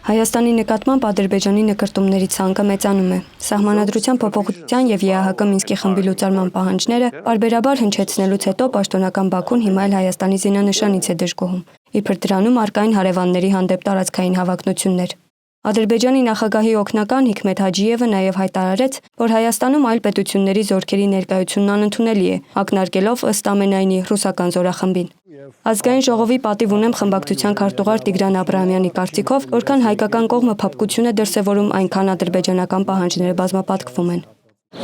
Հայաստանի նկատմամբ Ադրբեջանի նկրտումների ցանկը մեծանում է։ Սահմանադրության փոփոխության եւ ԵԱՀԿ Մինսկի խմբի լուծարման պահանջները պարբերաբար հնչեցնելուց հետո պաշտոնական Բաքուն հիմա էլ Հայաստանի զինանշանից է դժգոհում, իբր դրանում առկային հարևանների հանդեպ տարածքային հավակնություններ։ Ադրբեջանի նախագահի օգնական Հիքմեթ Հաջիևը նաև հայտարարեց, որ Հայաստանում այլ պետությունների զորքերի ներկայությունն անընդունելի է, ակնարկելով ըստ ամենայնի ռուսական զորախմբին։ Ազգային ժողովի պատիվ ունեմ խմբակցության քարտուղար Տիգրան Աբրահամյանի կարծիքով, որքան հայկական կողմը փափկություն է դրսևորում, այնքան ադրբեջանական պահանջները բազմապատկվում են։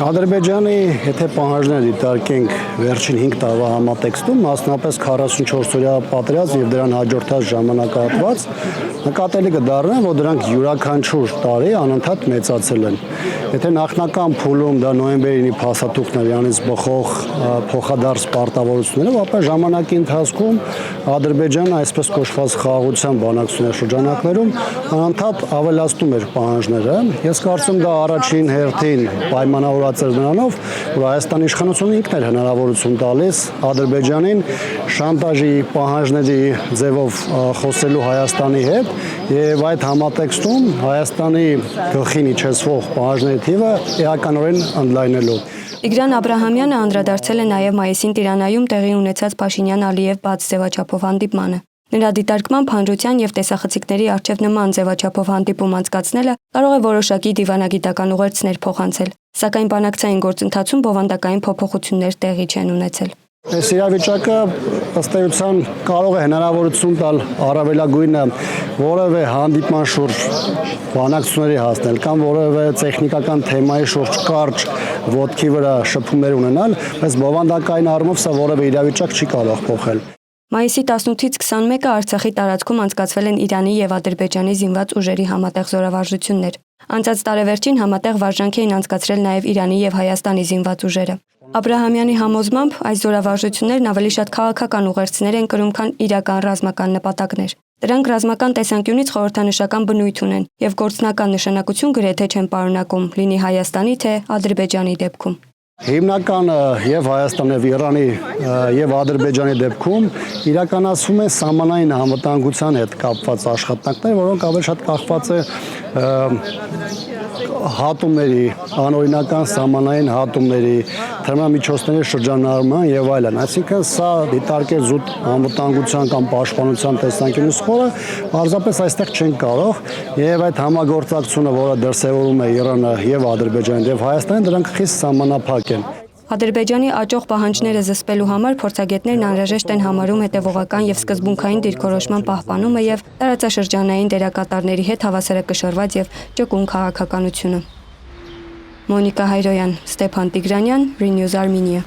Ադրբեջանի եթե պահանջներ դիտարկենք վերջին 5 տարվա համատեքստում, մասնապես 44-օրյա պատերազմ եւ դրան հաջորդած ժամանակահատված, նկատելի կդառնա, որ դրանք յուրաքանչյուր տարի անընդհատ մեծացել են։ Եթե նախնական փուլում դա նոյեմբերին փաստաթուղթն էր, յանից բխող փոխադարձ պարտավորություններով, ապա ժամանակի ընթացքում Ադրբեջանը այսպես կոչված խաղաղության բանակցությունների շրջանակներում անընդհատ ավելացնում էր պահանջները։ Ես կարծում դա առաջին հերթին պայմանավորված էր նրանով, որ Հայաստանի իշխանությունը ինքն էր հնարավորություն տալիս Ադրբեջանին շանտաժի պահանջների ձևով խոսելու Հայաստանի հետ եւ այդ համատեքստում Հայաստանի գլխին իջեցվող պահանջների թիվը էականորեն ընդլայնելու։ Տիգրան Աբրահամյանը անդրադարձել է նաև մայիսին Տիրանայում տեղի ունեցած Փաշինյան-Ալիև բաց ձևաչափով հանդիպմանը։ Նրա դիտարկմամբ հանրության եւ տեսախցիկների առջև նման ձևաչափով հանդիպում անցկացնելը կարող է որոշակի դիվանագիտական ուղերձներ փոխանցել, սակայն բանակցային գործընթացում բովանդակային փոփոխություններ տեղի չեն ունեցել։ Այս իրավիճակը ըստ էության կարող է հնարավորություն տալ առավելագույնը որևէ հանդիպման շուրջ բանակցությունների հասնել կամ որևէ տեխնիկական թեմայի շուրջ կարճ ոտքի վրա շփումներ ունենալ, բայց բովանդակային առումով սա որևէ իրավիճակ չի կարող փոխել։ Մայիսի 18-ից 21-ը Արցախի տարածքում անցկացվել են Իրանի եւ Ադրբեջանի զինված ուժերի համատեղ զորավարժություններ։ Անցած տարեվերջին համատեղ վարժանքի են անցկացրել նաև Իրանի եւ Հայաստանի զինված ուժերը։ Աբրահամյանի համոզմամբ այս զորավարժություններն ավելի շատ քաղաքական ուղերձներ են կրում, քան իրական ռազմական նպատակներ։ Դրանք ռազմական տեսանկյունից խորհրդանշական բնույթ ունեն եւ գործնական նշանակություն գրեթե չեն պարունակում, լինի Հայաստանի թե Ադրբեջանի դեպքում։ Հիմնականը եւ Հայաստանի եւ Իրանի եւ Ադրբեջանի դեպքում իրականացվում է սահմանային անվտանգության հետ կապված աշխատանքներ, որոնք ավելի շատ կախված է հատումների, անօրինական սահմանային հատումների, թմրամիջոցների շրջանառման եւ այլն։ Այսինքն սա դիտարկել զուտ անվտանգության կամ պաշտպանության տեսանկյունից խորը, պարզապես այստեղ չեն կարող եւ այդ համագործակցությունը, որը դրսեւորում է Իրանը եւ Ադրբեջանը եւ Հայաստանը, դրանք խիստ սահմանափակ են։ Ադրբեջանի աճող պահանջները զսպելու համար փորձագետներն անհրաժեշտ են համարում հետևողական եւ սկզբունքային դիրքորոշման պահպանումը եւ տարածաշրջանային դերակատարների հետ հավասարակշռված եւ ճկուն քաղաքականությունը։ Մոնիկա Հայրոյան, Ստեփան Տիգրանյան, Renews Armenia։